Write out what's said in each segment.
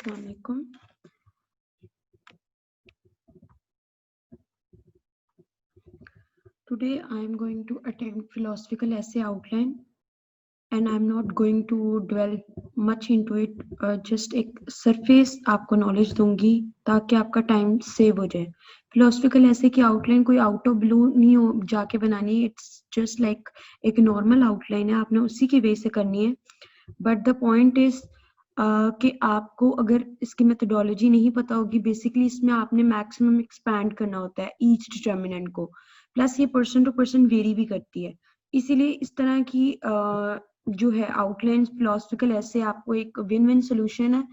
Assalamualaikum. Today I am going to attempt philosophical essay outline and I'm not going to dwell much into it. Just एक surface आपको knowledge दूंगी ताकि आपका time save हो जाए. Philosophical essay की outline कोई out of blue नहीं हो जाके बनानी. It's just like एक normal outline है, आपने उसी की way से करनी है. But the point is कि आपको अगर इसकी मेथोडोलॉजी नहीं पता होगी, बेसिकली इसमें आपने मैक्सिमम एक्सपैंड करना होता है ईच डिटर्मिनेंट को, प्लस ये पर्सन टू पर्सन वेरी भी करती है. इसीलिए इस तरह की जो है आउटलाइन फिलोसफिकल ऐसे आपको एक विन विन सोल्यूशन है.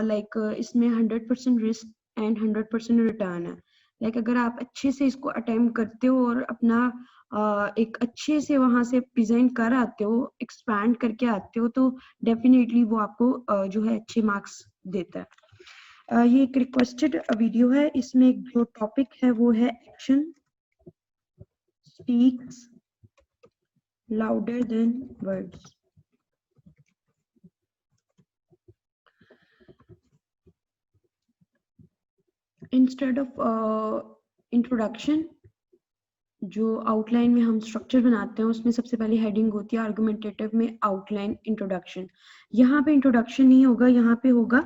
लाइक इसमें 100% रिस्क एंड 100% रिटर्न है. लाइक अगर आप अच्छे से इसको अटेम्प्ट करते हो और अपना एक अच्छे से वहां से प्रेजेंट कर आते हो, एक्सपैंड करके आते हो, तो डेफिनेटली वो आपको जो है अच्छे मार्क्स देता है. ये एक रिक्वेस्टेड वीडियो है. इसमें जो टॉपिक है वो है action speaks louder than words. Instead of introduction, जो आउटलाइन में हम स्ट्रक्चर बनाते हैं उसमें सबसे पहले हेडिंग होती है आर्गुमेंटेटिव में आउटलाइन इंट्रोडक्शन. यहाँ पे इंट्रोडक्शन नहीं होगा, यहाँ पे होगा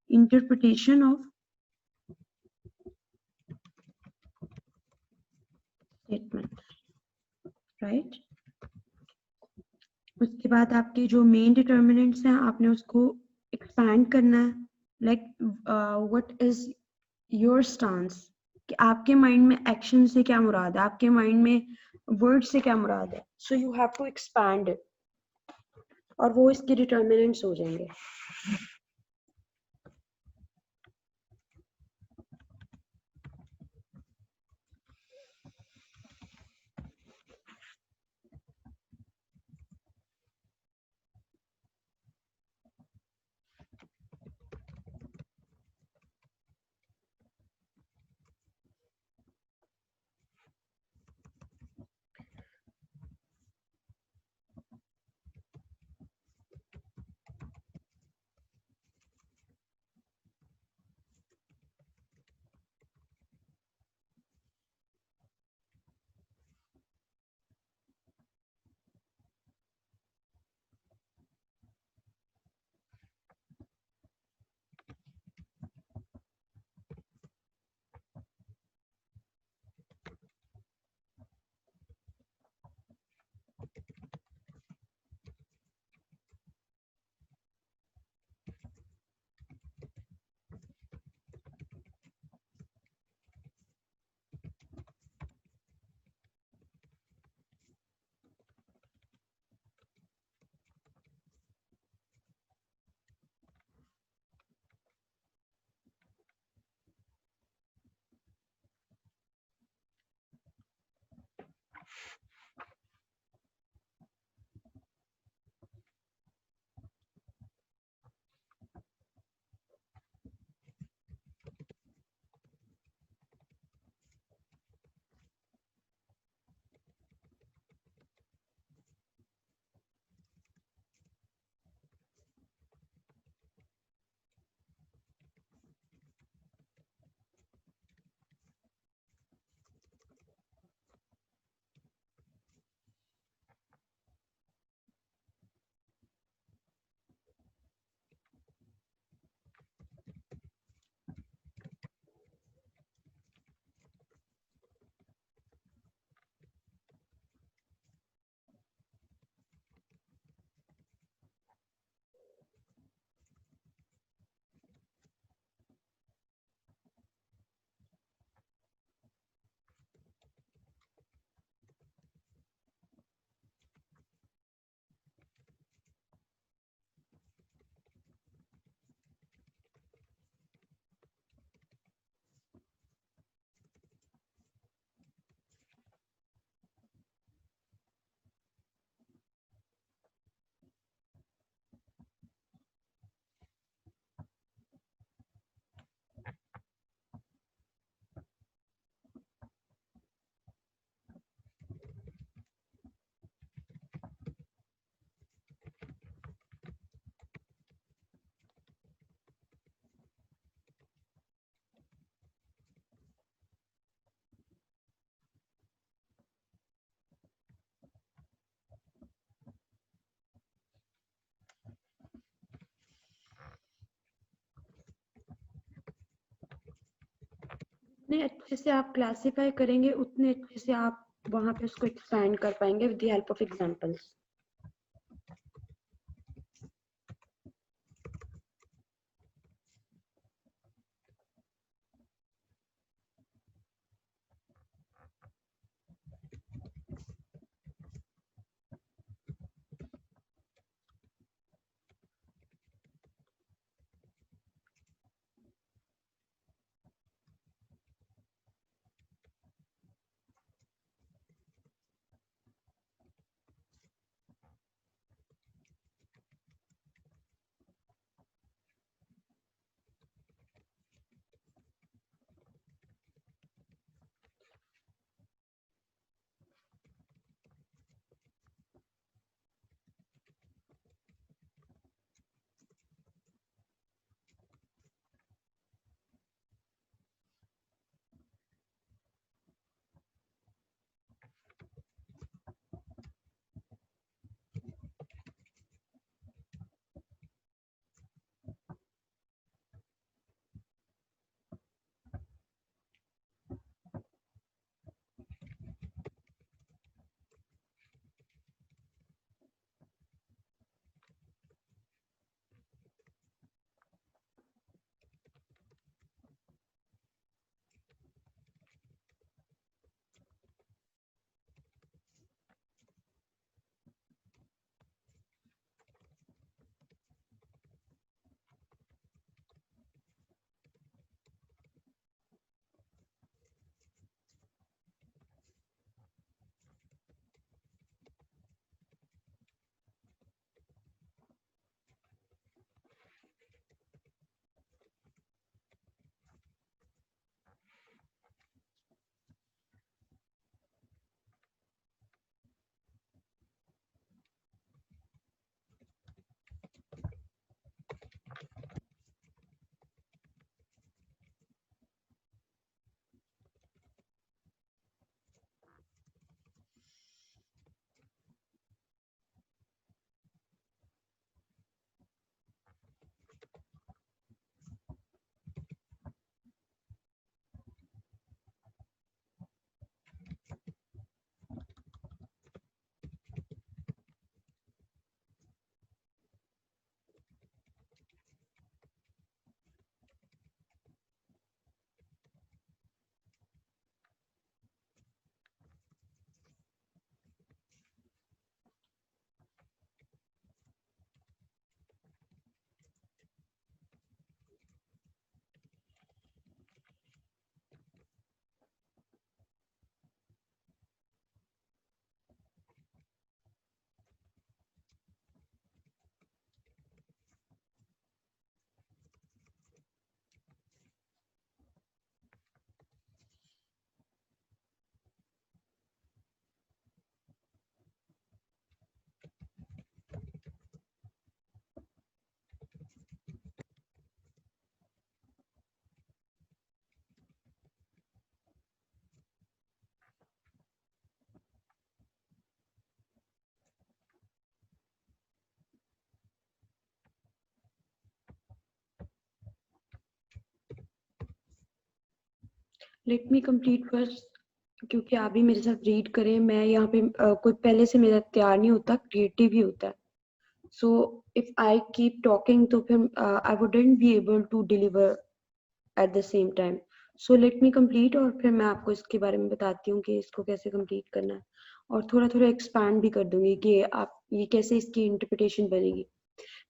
इंटरप्रिटेशन ऑफ स्टेटमेंट, राइट. उसके बाद आपके जो मेन डिटर्मिनेंट्स हैं आपने उसको एक्सपैंड करना है. Like what is your stance, कि आपके माइंड में एक्शन से क्या मुराद है, आपके माइंड में वर्ड से क्या मुराद है. So you have to expand it और वो इसके डिटर्मिनेंट्स हो जाएंगे. जितने अच्छे से आप क्लासिफाई करेंगे उतने अच्छे से आप वहां पे उसको एक्सपैंड कर पाएंगे with the help of examples. Late me complete first, क्योंकि आप भी मेरे साथ रीड करें। मैं यहाँ पे कोई पहले से मेरा तैयार नहीं होता, क्रिएटिव ही होता है। So if I keep talking तो फिर I wouldn't be able to deliver at the same time. So let me complete और फिर मैं आपको इसके बारे में बताती हूँ कि इसको कैसे कंप्लीट करना है, और थोड़ा थोड़ा एक्सपैंड भी कर दूंगी कि आप ये कैसे इसकी इंटरप्रिटेशन बनेगी।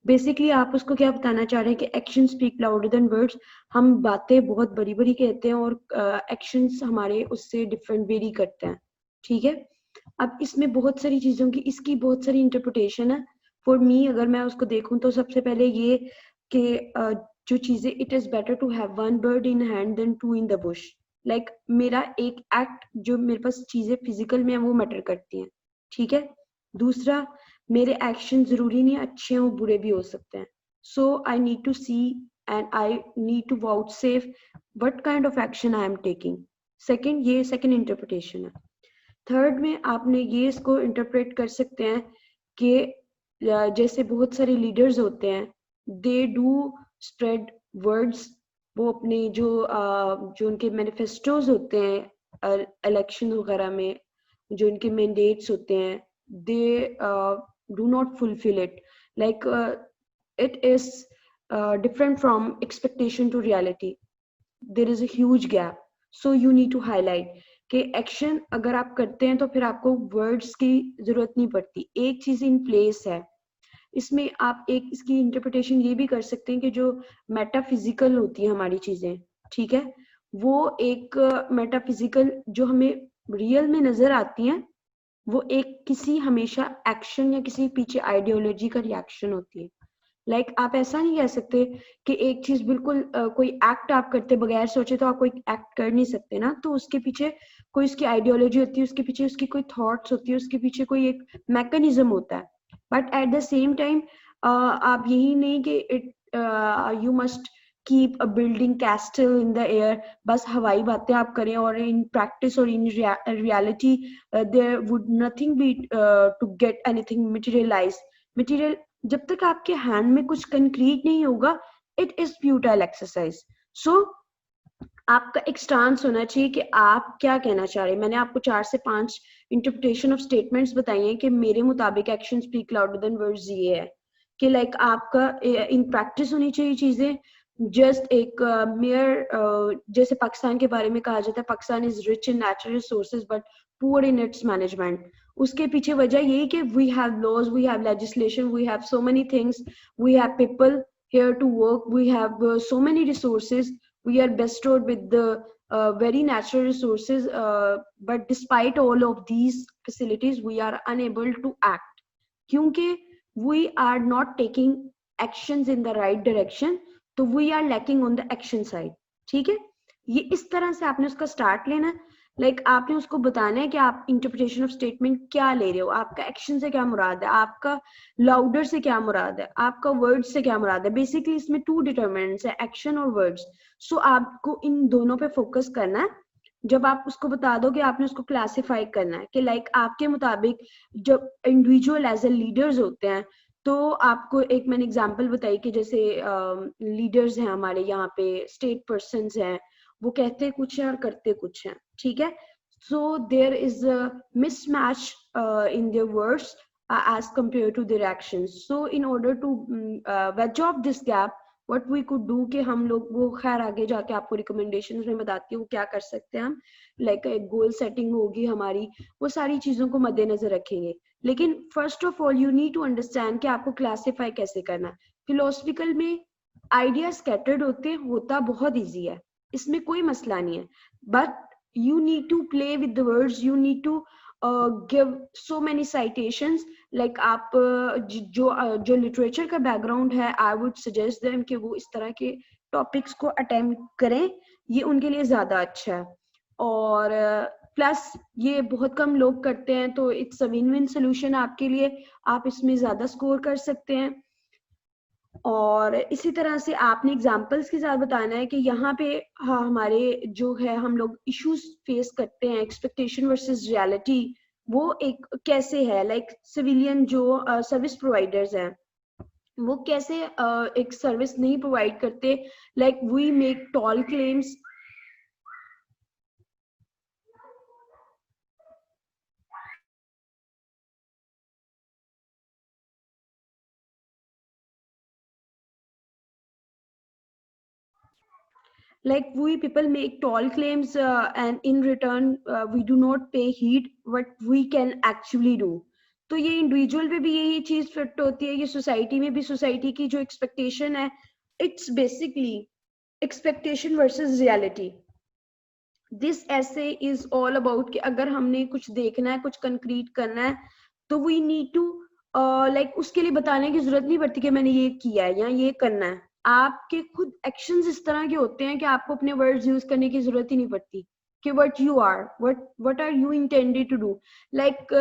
बेसिकली आप उसको क्या बताना चाह रहे हैं कि action speak louder than words. हम बातें बहुत बड़ी बड़ी कहते हैं और एक्शंस हमारे उससे डिफरेंट वेरी करते हैं, ठीक है। अब इसमें बहुत सारी चीजों की, इसकी बहुत सारी इंटरप्रिटेशन है। फॉर मी अगर मैं उसको देखूं तो सबसे पहले ये कि जो चीजें, it is better to have one bird in hand than two in the bush. Like मेरा एक एक्ट, जो मेरे पास चीजें फिजिकल में है वो मैटर करती हैं, ठीक है। दूसरा, मेरे एक्शन जरूरी नहीं अच्छे हो, बुरे भी हो सकते हैं। So I need to see and I need to vouchsafe what kind of action I am taking. Second, ये सेकेंड इंटरप्रिटेशन है। थर्ड में आपने ये इसको इंटरप्रेट कर सकते हैं कि जैसे बहुत सारे लीडर्स होते हैं, दे डू स्प्रेड वर्ड्स वो अपने जो उनके मैनिफेस्टोज होते हैं इलेक्शन वगैरह में, जो उनके मैंडेट्स होते हैं, they do not fulfil it, like it is different from expectation to reality. There is a huge gap, so you need to highlight कि एक्शन अगर आप करते हैं तो फिर आपको वर्ड्स की जरूरत नहीं पड़ती, एक चीज इन प्लेस है। इसमें आप एक इसकी इंटरप्रिटेशन ये भी कर सकते हैं कि जो मेटाफिजिकल होती है हमारी चीजें, ठीक है, वो एक मेटाफिजिकल जो हमें रियल में नजर आती हैं, वो एक किसी हमेशा एक्शन या किसी पीछे आइडियोलॉजी का रिएक्शन होती है। लाइक आप ऐसा नहीं कह सकते कि एक चीज बिल्कुल कोई एक्ट आप करते बगैर सोचे तो आप कोई एक्ट कर नहीं सकते ना, तो उसके पीछे कोई उसकी आइडियोलॉजी होती है, उसके पीछे उसकी कोई थॉट्स होती है, उसके पीछे कोई एक मैकेनिज्म होता है। But at the same time आप यही नहीं कि it you must keep a building castle in the air, बस हवाई बातें आप करें और इन प्रैक्टिस और in reality there would nothing be to get anything materialize. Material जब तक आपके हैंड में कुछ कंक्रीट नहीं होगा, it is futile exercise. So आपका एक स्टांस होना चाहिए कि आप क्या कहना चाह रहे हैं। मैंने आपको 4 से 5 इंटरप्रिटेशन ऑफ स्टेटमेंट्स बताई हैं कि मेरे मुताबिक action speak louder than words ये है कि लाइक आपका इन प्रैक्टिस होनी चाहिए चीजें, जस्ट एक मेयर जैसे पाकिस्तान के बारे में कहा जाता है Pakistan is rich in natural resources but poor in its management. उसके पीछे वजह यही कि we have laws, we have legislation, we have so many things, we have people here to work, we have so many resources, we are bestowed with the very natural resources, but despite all of these facilities we are unable to act क्योंकि we are not taking actions in the right direction, तो we are lacking on the action side। ठीक है, ये इस तरह से आपने उसका स्टार्ट लेना है। लाइक आपने उसको बताना है कि आप इंटरप्रिटेशन ऑफ स्टेटमेंट क्या ले रहे हो, आपका एक्शन से क्या मुराद है, आपका लाउडर से क्या मुराद है, आपका वर्ड से क्या मुराद है। बेसिकली इसमें 2 डिटरमिनेंट्स है, एक्शन और वर्ड्स। सो आपको इन दोनों पे फोकस करना है। जब आप उसको बता दो कि आपने उसको क्लासिफाई करना है कि लाइक आपके मुताबिक जब इंडिविजुअल एज ए लीडर्स होते हैं, तो आपको एक मैंने एग्जांपल बताई कि जैसे लीडर्स हैं हमारे यहाँ पे, स्टेट पर्सन्स हैं, वो कहते कुछ हैं और करते कुछ हैं, ठीक है। So there is a mismatch in their words as compared to their actions. So in order to wedge off this gap, what we could do कि हम लोग वो खैर आगे जाके आपको रिकमेंडेशंस में बताती हूँ वो क्या कर सकते हैं हम। लाइक एक गोल सेटिंग होगी हमारी, वो सारी चीजों को मद्देनजर रखेंगे। लेकिन first of all you need to understand कि आपको क्लासिफाई कैसे करना है। फिलोसफिकल में आइडिया स्कैटर्ड होता बहुत ईजी है, इसमें कोई मसला नहीं है, but you need to play with the words, you need to give so many citations। like आप जो लिटरेचर का बैकग्राउंड है, आई वुड सजेस्ट देम कि वो इस तरह के टॉपिक्स को अटेम्प्ट करें, ये उनके लिए ज्यादा अच्छा है। और प्लस ये बहुत कम लोग करते हैं, तो it's a win win solution आपके लिए, आप इसमें ज्यादा स्कोर कर सकते हैं। और इसी तरह से आपने एग्जाम्पल्स के साथ बताना है कि यहाँ पे हाँ हमारे जो है हम लोग इश्यूज फेस करते हैं, एक्सपेक्टेशन वर्सेस रियलिटी, वो एक कैसे है। लाइक सिविलियन जो सर्विस प्रोवाइडर्स हैं वो कैसे एक सर्विस नहीं प्रोवाइड करते। Like we make tall claims, like we people make tall claims and in return we do not pay heed what we can actually do। तो ये इंडिविजुअल पे भी यही चीज फिट होती है, ये सोसाइटी में भी, सोसाइटी की जो एक्सपेक्टेशन है, it's basically expectation versus reality. This ऐसे इज ऑल अबाउट कि अगर हमने कुछ देखना है, कुछ कंक्रीट करना है, तो वी नीड टू लाइक उसके लिए बताने की जरूरत नहीं पड़ती कि मैंने ये किया है या ये करना है। आपके खुद एक्शंस इस तरह के होते हैं कि आपको अपने वर्ड्स यूज करने की जरूरत ही नहीं पड़ती कि what you are, what are you intended to do. Like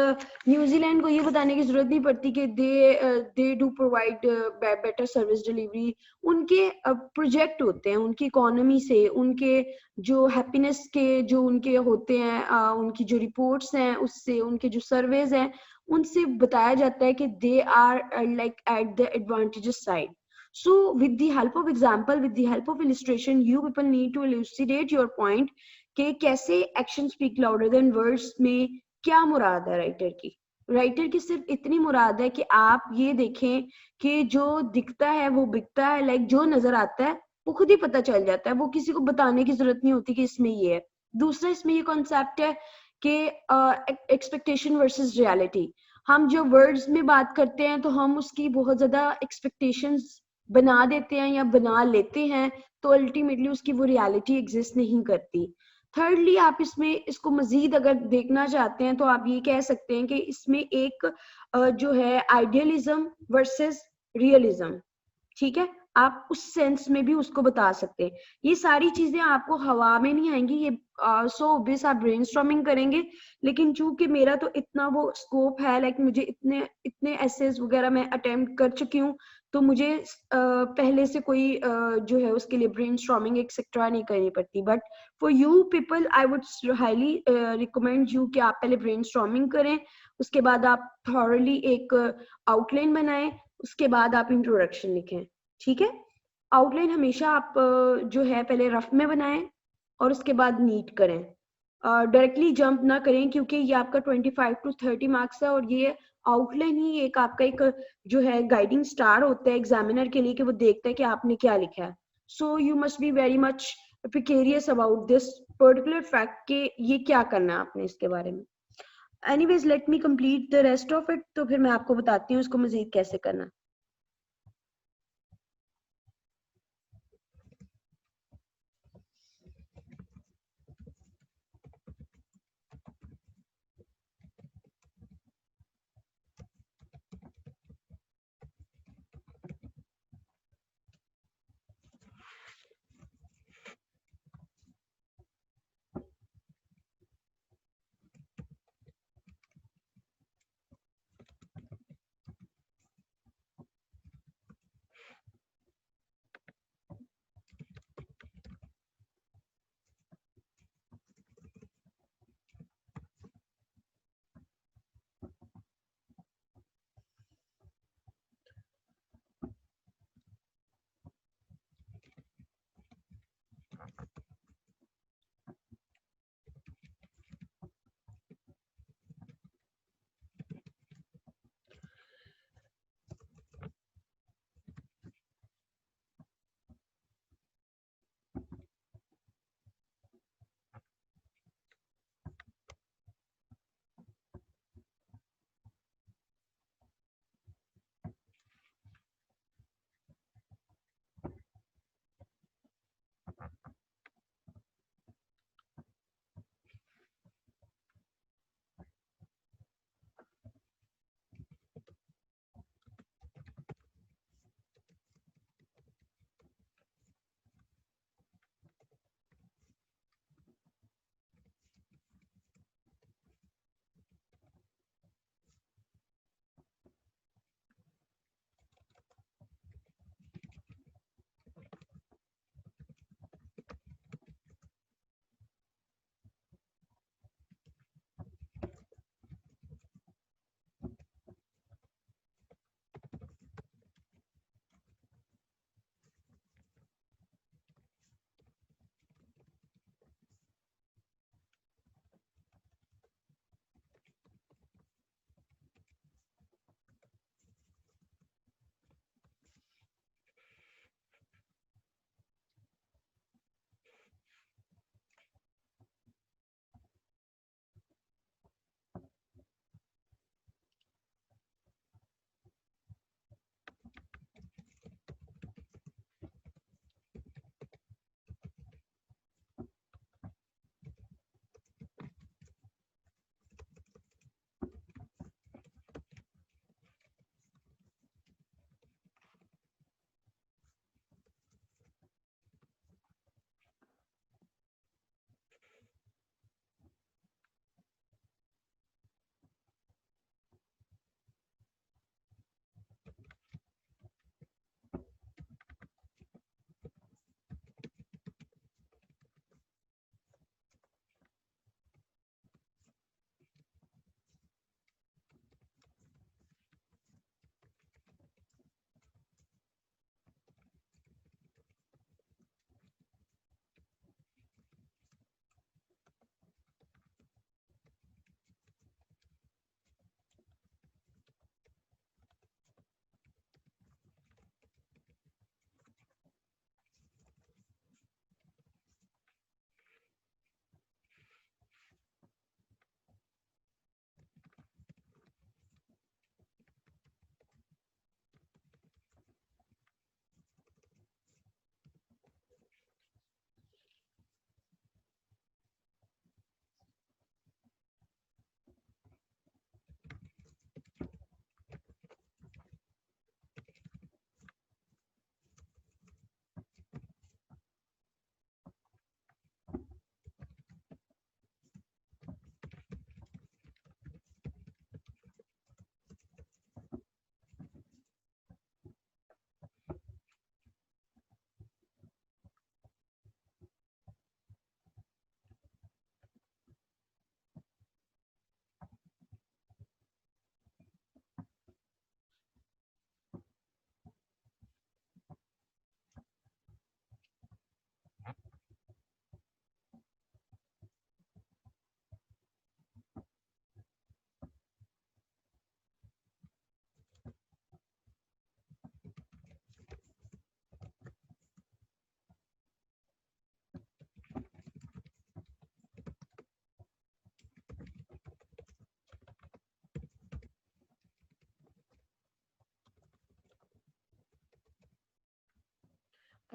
New Zealand को ये बताने की जरूरत नहीं पड़ती कि they do provide better service delivery. उनके प्रोजेक्ट होते हैं, उनकी इकोनॉमी से, उनके जो हैप्पीनेस के जो उनके होते हैं, उनकी जो रिपोर्ट्स हैं उससे, उनके जो सर्वेज हैं उनसे बताया जाता है कि they are like at the advantages side. So with the help of example, with the help of illustration, you people need to elucidate your point कि कैसे action speak louder than words में क्या मुराद है राइटर की सिर्फ इतनी मुराद है कि आप ये देखें कि जो दिखता है वो बिकता है, लाइक जो नजर आता है वो खुद ही पता चल जाता है, वो किसी को बताने की जरूरत नहीं होती कि इसमें ये है। दूसरा इसमें ये कॉन्सेप्ट है कि एक्सपेक्टेशन वर्सेस रियलिटी। हम जो वर्ड्स में बात करते हैं तो हम उसकी बहुत ज्यादा एक्सपेक्टेशंस बना देते हैं या बना लेते हैं, तो अल्टीमेटली उसकी वो रियलिटी एग्जिस्ट नहीं करती। थर्डली आप इसमें इसको मजीद अगर देखना चाहते हैं तो आप ये कह सकते हैं कि इसमें एक जो है आइडियलिज्म वर्सेस रियलिज्म, ठीक है, आप उस सेंस में भी उसको बता सकते हैं। ये सारी चीजें आपको हवा में नहीं आएंगी, ये सो ऑब्वियस आप ब्रेनस्टॉर्मिंग करेंगे, लेकिन चूंकि मेरा तो इतना वो स्कोप है, लाइक मुझे इतने इतने एसेस वगैरह मैं अटेम्प्ट कर चुकी हूँ, तो मुझे पहले से कोई जो है उसके लिए ब्रेनस्टॉर्मिंग एक्सेट्रा नहीं करनी पड़ती। But for you people I would highly recommend you कि आप पहले ब्रेनस्टॉर्मिंग करें, उसके बाद आप थॉरली एक आउटलाइन बनाएं, उसके बाद आप इंट्रोडक्शन लिखें, ठीक है। आउटलाइन हमेशा आप जो है पहले रफ में बनाएं और उसके बाद नीट करें, डायरेक्टली जंप ना करें, क्योंकि ये आपका 25 to 30 मार्क्स है और ये आउटलाइन ही एक आपका एक जो है गाइडिंग स्टार होता है एग्जामिनर के लिए कि वो देखता है कि आपने क्या लिखा है। So you must be very much precarious about this particular fact कि ये क्या करना है आपने इसके बारे में। Anyways late me complete the rest of it, तो फिर मैं आपको बताती हूँ इसको मजीद कैसे करना।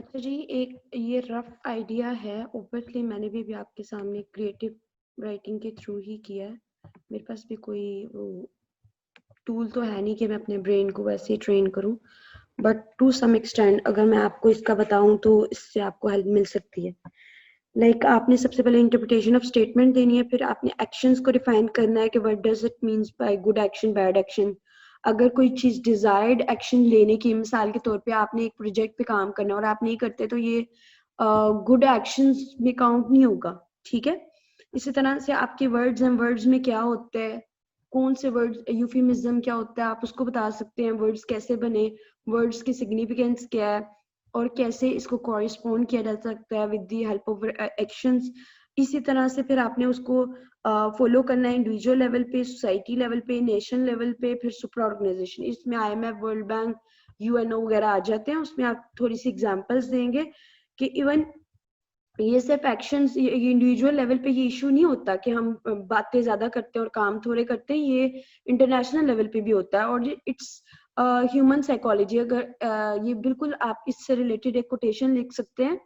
अच्छा जी, एक ये रफ आइडिया है। ओबियसली मैंने भी आपके सामने क्रिएटिव राइटिंग के थ्रू ही किया है। मेरे पास भी कोई वो टूल तो है नहीं कि मैं अपने ब्रेन को वैसे ट्रेन करूं, बट टू सम एक्सटेंड अगर मैं आपको इसका बताऊं तो इससे आपको हेल्प मिल सकती है। लाइक आपने सबसे पहले इंटरप्रिटेशन ऑफ स्टेटमेंट देनी है, फिर आपने एक्शंस को डिफाइन करना है कि what does it means by good action, bad action. अगर कोई चीज डिजायर्ड एक्शन लेने की, मिसाल के तौर पे आपने एक प्रोजेक्ट पे काम करना है और आप नहीं करते तो ये गुड एक्शंस में काउंट नहीं होगा, ठीक है। इसी तरह से आपके वर्ड्स एंड वर्ड्स में क्या होता है, कौन से वर्ड्स, यूफिमिज्म क्या होता है, आप उसको बता सकते हैं। वर्ड्स कैसे बने, वर्ड्स की सिग्निफिकेंस क्या है, और कैसे इसको कॉरिस्पॉन्ड किया जा सकता है with the help of actions. इसी तरह से फिर आपने उसको फॉलो करना है इंडिविजुअल लेवल पे, सोसाइटी लेवल पे, नेशन लेवल पे, फिर सुपर ऑर्गेनाइजेशन। इसमें IMF, वर्ल्ड बैंक, UNO वगैरह आ जाते हैं। उसमें आप थोड़ी सी एग्जांपल्स देंगे कि इवन ये सिर्फ एक्शंस, ये इंडिविजुअल लेवल पे ये इशू नहीं होता कि हम बातें ज्यादा करते हैं और काम थोड़े करते हैं। ये इंटरनेशनल लेवल पे भी होता है, और ये इट्स ह्यूमन साइकोलॉजी। अगर ये बिल्कुल आप इससे रिलेटेड एक कोटेशन लिख सकते हैं,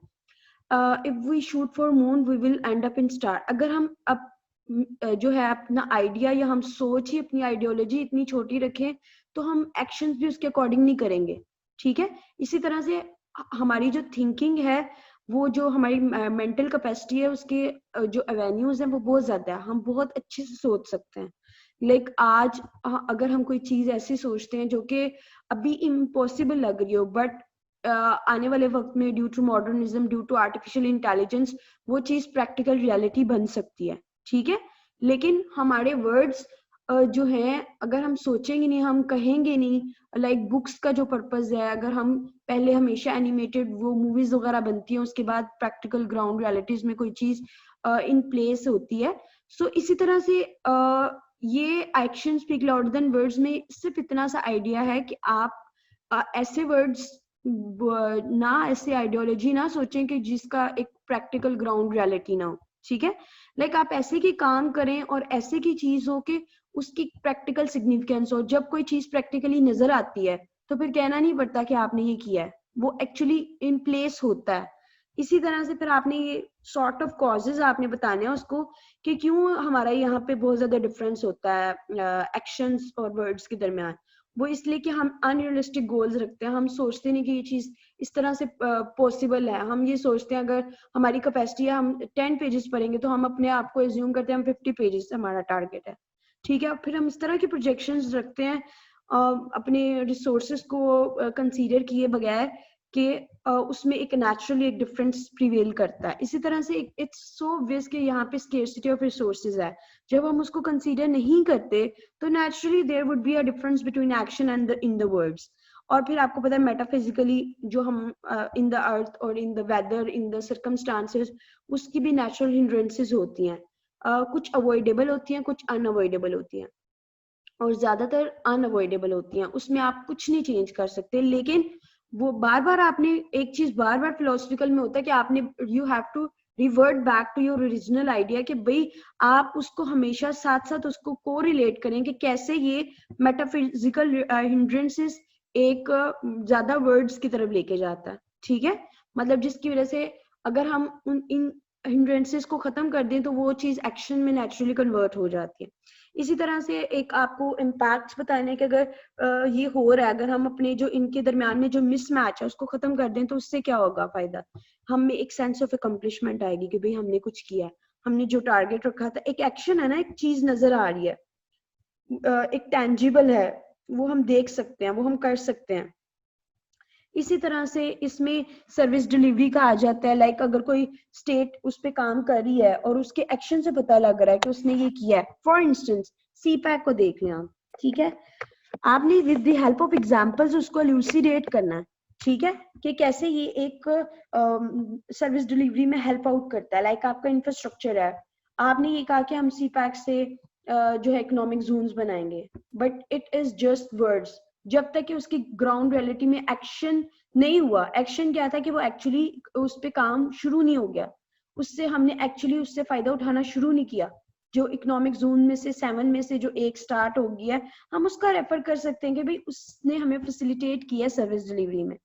if we shoot for moon we will end up in star. अगर हम अब जो है अपना आइडिया या हम सोच ही अपनी आइडियोलॉजी इतनी छोटी रखें तो हम एक्शंस भी उसके अकॉर्डिंग नहीं करेंगे, ठीक है। इसी तरह से हमारी जो थिंकिंग है, वो जो हमारी मेंटल कैपेसिटी है, उसके जो एवेन्यूज हैं वो बहुत ज्यादा है। हम बहुत अच्छे से सोच सकते हैं। लाइक आज अगर हम कोई चीज ऐसी सोचते हैं जो कि अभी इम्पॉसिबल लग रही हो, बट आने वाले वक्त में due to modernism, due to artificial intelligence, वो चीज प्रैक्टिकल रियलिटी बन सकती है, ठीक है। लेकिन हमारे वर्ड्स जो हैं, अगर हम सोचेंगे नहीं, हम कहेंगे नहीं, लाइक बुक्स का जो पर्पज है, अगर हम पहले हमेशा एनिमेटेड वो मूवीज वगैरह बनती हैं, उसके बाद प्रैक्टिकल ग्राउंड रियलिटीज में कोई चीज इन प्लेस होती है। सो इसी तरह से ये action speak louder than words में सिर्फ इतना सा आइडिया है कि आप ऐसे वर्ड्स ना, ऐसे आइडियोलॉजी ना सोचें कि जिसका एक प्रैक्टिकल ग्राउंड रियलिटी ना हो, ठीक है। लाइक आप ऐसे की काम करें और ऐसे की चीज हो कि उसकी प्रैक्टिकल सिग्निफिकेंस हो। जब कोई चीज प्रैक्टिकली नजर आती है तो फिर कहना नहीं पड़ता कि आपने ये किया है, वो एक्चुअली इन प्लेस होता है। इसी तरह से फिर आपने ये सॉर्ट ऑफ कॉजेज आपने बताने हैं उसको कि क्यों हमारा यहाँ पे बहुत ज्यादा डिफरेंस होता है एक्शंस और वर्ड्स के दरमियान। वो इसलिए कि हम अनरियलिस्टिक गोल्स रखते हैं। हम सोचते नहीं कि ये चीज इस तरह से पॉसिबल है। हम ये सोचते हैं अगर हमारी कैपेसिटी है, हम 10 पेजेस पढ़ेंगे, तो हम अपने आप को एज्यूम करते हैं हम 50 पेजेस हमारा टारगेट है, ठीक है। फिर हम इस तरह की प्रोजेक्शंस रखते हैं अपने रिसोर्सेज को कंसीडर किए बगैर कि उसमें एक नेचुरली एक डिफरेंस प्रिवेल करता है। इसी तरह से इट्स सो ऑब्वियस कि यहाँ पे स्केर्सिटी ऑफ रिसोर्सेज है। जब हम उसको कंसीडर नहीं करते तो naturally there would be a difference between action and in the words. और फिर आपको पता है मेटाफिजिकली जो हम इन द अर्थ और in the weather, in the circumstances, उसकी भी नेचुरल हिंड्रेंसेस होती हैं। कुछ अवॉइडेबल होती हैं, कुछ अनअवॉइडेबल होती हैं, और ज्यादातर अनअवॉइडेबल होती हैं। उसमें आप कुछ नहीं चेंज कर सकते। लेकिन वो बार बार आपने एक चीज बार बार फिलोसफिकल में होता है कि आपने you have to revert back to your original idea, कि भाई आप उसको हमेशा साथ साथ उसको को रिलेट करें कि कैसे ये मेटाफिजिकल हिंड्रेंसेस एक ज्यादा वर्ड्स की तरफ लेके जाता है, ठीक है। मतलब जिसकी वजह से अगर हम इन हिंड्रेंसेस को खत्म कर दें तो वो चीज एक्शन में नेचुरली कन्वर्ट हो जाती है। इसी तरह से एक आपको इम्पैक्ट्स बताने के, अगर ये हो रहा है, अगर हम अपने जो इनके दरमियान में जो मिसमैच है उसको खत्म कर दें तो उससे क्या होगा फायदा। हमें एक सेंस ऑफ अकम्पलिशमेंट आएगी कि भाई हमने कुछ किया है, हमने जो टारगेट रखा था। एक एक्शन है ना, एक चीज नजर आ रही है, एक टेंजिबल है, वो हम देख सकते हैं, वो हम कर सकते हैं। इसी तरह से इसमें सर्विस डिलीवरी का आ जाता है। लाइक अगर कोई स्टेट उस पर काम कर रही है और उसके एक्शन से पता लग रहा है कि उसने ये किया है, फॉर इंस्टेंस CPAC को देख लें आप, ठीक है। आपने with the help of examples उसको एलुसिडेट करना है, ठीक है, कि कैसे ये एक सर्विस डिलीवरी में हेल्प आउट करता है। लाइक आपका इंफ्रास्ट्रक्चर है, आपने ये कहा कि हम CPAC से जो है इकोनॉमिक जोन्स बनाएंगे, but it is just words. जब तक कि उसकी ग्राउंड रियलिटी में एक्शन नहीं हुआ। एक्शन क्या था कि वो एक्चुअली उस पे काम शुरू नहीं हो गया, उससे हमने एक्चुअली उससे फायदा उठाना शुरू नहीं किया। जो इकोनॉमिक जोन में से 7 में से जो एक स्टार्ट हो गया है, हम उसका रेफर कर सकते हैं कि भाई उसने हमें फैसिलिटेट किया सर्विस डिलीवरी में।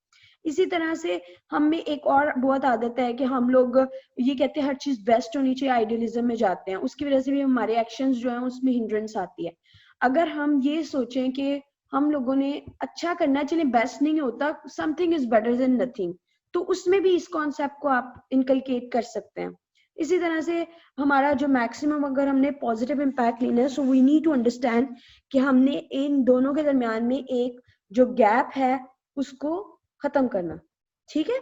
इसी तरह से हम में एक और बहुत आदत है कि हम लोग ये कहते हैं हर चीज बेस्ट होनी चाहिए, आइडियलिज्म में जाते हैं, उसकी वजह से भी हमारे एक्शंस जो हैं उसमें हिंड्रेंस आती है। अगर हम ये सोचें कि हम लोगों ने अच्छा करना, चलिए बेस्ट नहीं होता, something is better than nothing, तो उसमें भी इस कॉन्सेप्ट को आप इनकलकेट कर सकते हैं। इसी तरह से हमारा जो मैक्सिमम अगर हमने पॉजिटिव इम्पैक्ट लेना है, so we need to understand कि हमने इन दोनों के दरमियान में एक जो गैप है उसको खत्म करना। ठीक है,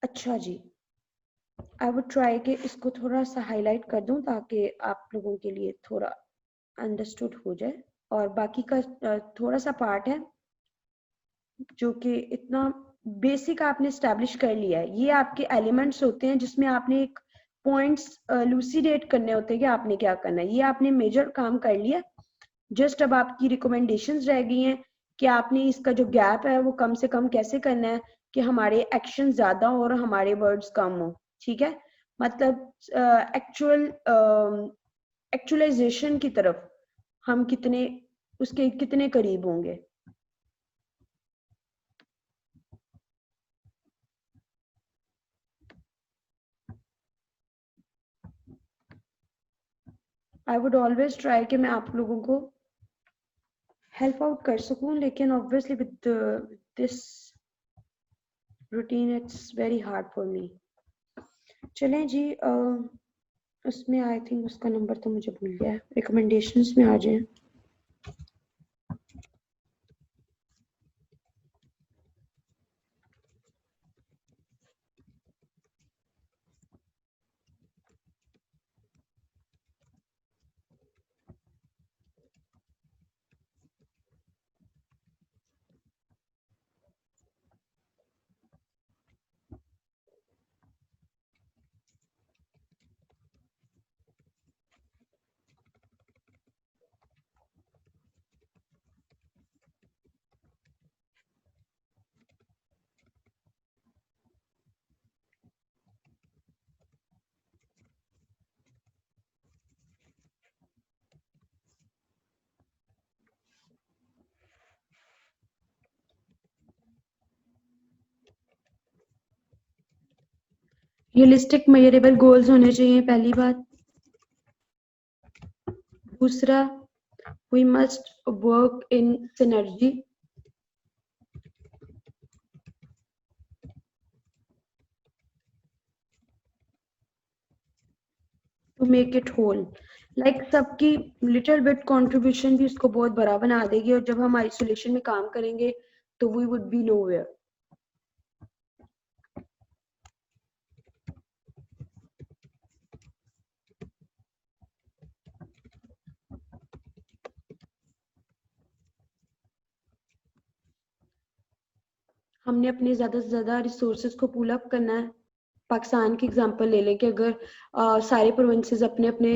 अच्छा जी, आई वुड ट्राई कि इसको थोड़ा सा हाईलाइट कर दूं ताकि आप लोगों के लिए थोड़ा अंडरस्टूड हो जाए। और बाकी का थोड़ा सा पार्ट है जो कि इतना बेसिक आपने स्टैब्लिश कर लिया है, ये आपके एलिमेंट्स होते हैं जिसमें आपने एक पॉइंट्स लूसिडेट करने होते हैं कि आपने क्या करना है। ये आपने मेजर काम कर लिया, जस्ट अब आपकी रिकमेंडेशंस रह गई हैं कि आपने इसका जो गैप है वो कम से कम कैसे करना है कि हमारे एक्शन ज्यादा हो और हमारे वर्ड्स कम हो। ठीक है, मतलब एक्चुअलाइजेशन की तरफ हम कितने उसके कितने करीब होंगे। आई वुड ऑलवेज ट्राई कि मैं आप लोगों को हेल्प आउट कर सकूं, लेकिन obviously with this routine it's very hard for me. चलें जी, उसमें आई थिंक उसका नंबर तो मुझे भूल गया है, रिकमेंडेशंस में आ जाएं। रियलिस्टिक मेजरेबल गोल्स होने चाहिए, पहली बात। दूसरा, we must work in synergy to make it whole. Like सबकी लिटिल बिट कंट्रीब्यूशन भी उसको बहुत बड़ा बना देगी, और जब हम आइसोलेशन में काम करेंगे तो वी वुड बी नोवेयर। हमने अपने ज़्यादा से ज़्यादा रिसोर्सेज को पुल अप करना है। पाकिस्तान की एग्जांपल ले लें कि अगर सारे प्रोविंसेस अपने अपने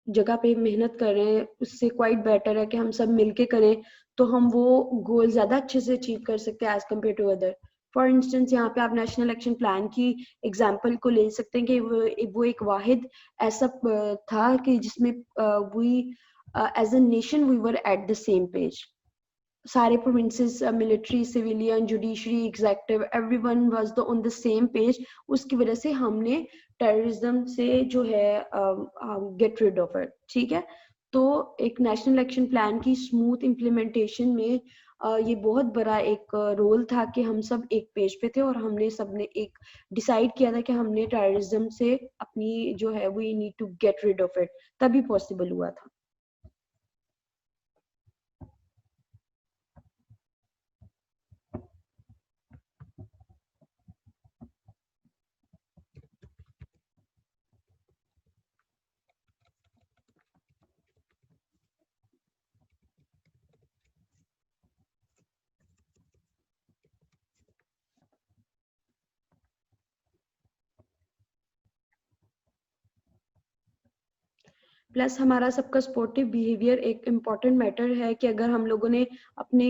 जगह पे मेहनत कर रहे हैं, उससे क्वाइट बेटर है कि हम सब मिलके करें, तो हम वो गोल ज़्यादा अच्छे से अचीव कर सकते हैं as compare to other. For instance यहाँ पे आप नेशनल एक्शन प्लान की एग्जाम्पल को ले सकते हैं कि वो एक वाहिद ऐसा था कि जिसमें we as a nation we were at the same page. सारे provinces, military, civilian, judiciary, executive, everyone was the on the same page. उसकी वजह से हमने टेररिज्म से जो है गेट रिड ऑफ इट। ठीक है, तो एक नेशनल एक्शन प्लान की स्मूथ इम्प्लीमेंटेशन में ये बहुत बड़ा एक रोल था कि हम सब एक पेज पे थे और हमने सबने एक डिसाइड किया था कि हमने टेररिज्म से अपनी जो है we need to get rid of it, तभी पॉसिबल हुआ था। प्लस हमारा सबका स्पोर्टिव बिहेवियर एक इम्पॉर्टेंट मैटर है कि अगर हम लोगों ने अपने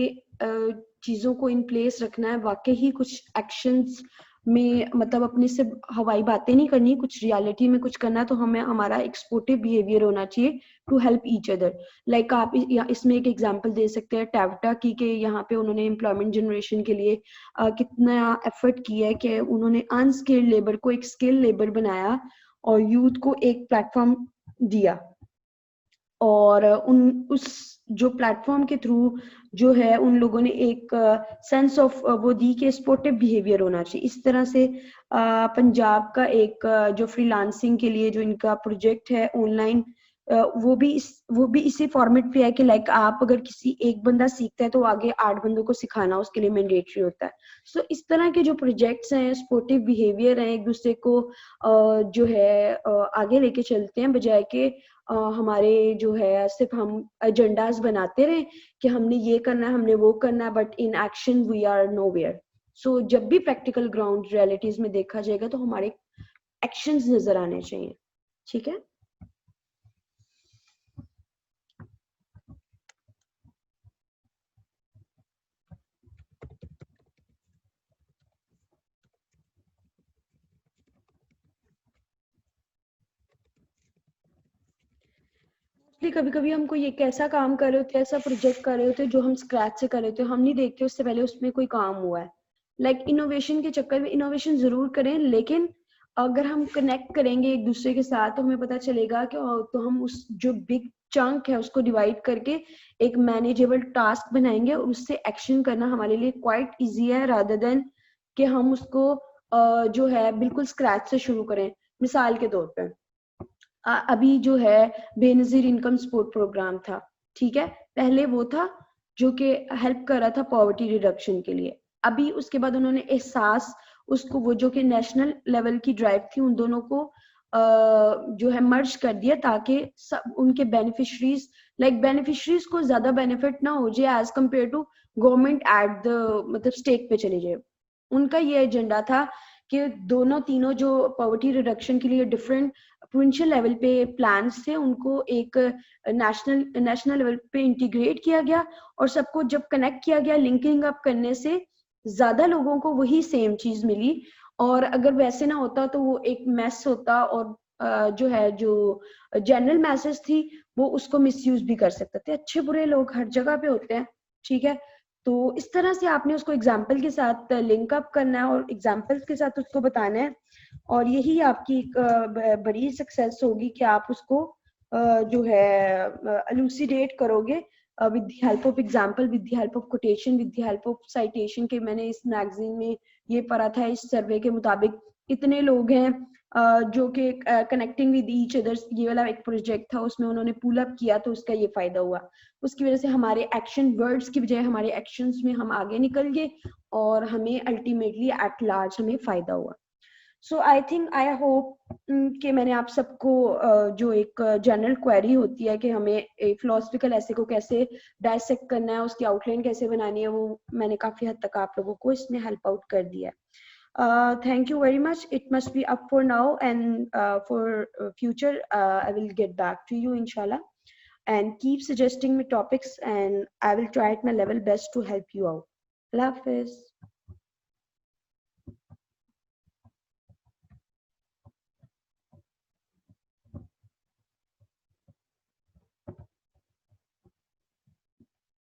चीज़ों को इन प्लेस रखना है, वाकई ही कुछ एक्शंस में मतलब अपने से हवाई बातें नहीं करनी, कुछ रियलिटी में कुछ करना है, तो हमें हमारा एक्सपोर्टिव बिहेवियर होना चाहिए to help each other. Like आप इसमें एक एग्जांपल दे सकते हैं टावटा की, के यहाँ पे उन्होंने एम्प्लॉयमेंट जनरेशन के लिए कितना एफर्ट किया है कि उन्होंने अनस्किल्ड लेबर को एक स्किल लेबर बनाया और यूथ को एक प्लेटफॉर्म दिया, और उस जो प्लेटफॉर्म के थ्रू जो है उन लोगों ने एक सेंस ऑफ वो दी कि स्पोर्टिव बिहेवियर होना चाहिए। इस तरह से पंजाब का एक जो फ्रीलांसिंग के लिए जो इनका प्रोजेक्ट है ऑनलाइन, वो भी इसी फॉर्मेट पे है कि लाइक आप अगर किसी एक बंदा सीखता है तो आगे 8 बंदों को सिखाना उसके लिए मैंडेटरी होता है। सो इस तरह के जो प्रोजेक्ट्स हैं, स्पोर्टिव बिहेवियर हैं, एक दूसरे को जो है आगे लेके चलते हैं, बजाय के हमारे जो है सिर्फ हम एजेंडाज बनाते रहे कि हमने ये करना है, हमने वो करना है, but in action we are nowhere. So जब भी प्रैक्टिकल ग्राउंड रियलिटीज में देखा जाएगा तो हमारे एक्शंस नजर आने चाहिए। ठीक है। कभी कभी हम कोई एक ऐसा काम कर रहे होते हैं, ऐसा प्रोजेक्ट कर रहे होते हैं जो हम स्क्रैच से कर रहे होते हैं, हम नहीं देखते उससे पहले उसमें कोई काम हुआ है। लाइक इनोवेशन के चक्कर में इनोवेशन जरूर करें, लेकिन अगर हम कनेक्ट करेंगे एक दूसरे के साथ तो हमें पता चलेगा कि तो हम उस जो बिग चंक है उसको डिवाइड करके एक मैनेजेबल टास्क बनाएंगे और उससे एक्शन करना हमारे लिए क्वाइट इजी है, रादर देन कि हम उसको जो है बिल्कुल स्क्रैच से शुरू करें। मिसाल के तौर पर अभी जो है बेनजीर इनकम सपोर्ट प्रोग्राम था, ठीक है, पहले वो था जो कि हेल्प कर रहा था पॉवर्टी रिडक्शन के लिए। अभी उसके बाद उन्होंने एहसास उसको वो जो कि नेशनल लेवल की ड्राइव थी उन दोनों को जो है मर्ज कर दिया ताकि सब उनके बेनिफिशरीज बेनिफिशरीज को ज्यादा बेनिफिट ना हो जाए as compare to government at the मतलब स्टेक पे चले जाए। उनका ये एजेंडा था कि दोनों तीनों जो पॉवर्टी रिडक्शन के लिए डिफरेंट प्रोविंशियल लेवल पे प्लान्स थे उनको एक नेशनल लेवल पे इंटीग्रेट किया गया, और सबको जब कनेक्ट किया गया लिंकिंग अप करने से ज्यादा लोगों को वही सेम चीज मिली। और अगर वैसे ना होता तो वो एक मैस होता, और जो है जो जनरल मैसेज थी वो उसको मिसयूज भी कर सकते थे। अच्छे बुरे लोग हर जगह पे होते हैं, ठीक है। तो इस तरह से आपने उसको एग्जाम्पल के साथ लिंक अप करना है और एग्जाम्पल के साथ उसको बताना है, और यही आपकी एक बड़ी सक्सेस होगी कि आप उसको जो है एलुसिडेट करोगे with the help of example, with the help of quotation, with the help of citation. के मैंने इस मैगजीन में ये पढ़ा था, इस सर्वे के मुताबिक इतने लोग हैं जो कि कनेक्टिंग विद ईच अदर्स, ये वाला एक प्रोजेक्ट था उसमें उन्होंने पुल अप किया तो उसका ये फायदा हुआ। उसकी वजह से हमारे एक्शन वर्ड्स की बजाय हमारे एक्शंस में हम आगे निकल गए और हमें अल्टीमेटली एट लार्ज हमें फायदा हुआ। सो आई थिंक आई होप कि मैंने आप सबको जो एक जनरल क्वेरी होती है कि हमें एक फिलोसफिकल ऐसे को कैसे डायसेक्ट करना है, उसकी आउटलाइन कैसे बनानी है, वो मैंने काफी हद तक आप लोगों को इसमें हेल्प आउट कर दिया है। Thank you very much. It must be up for now, and for future, I will get back to you, inshallah. And keep suggesting me topics, and I will try at my level best to help you out. Allah Hafiz.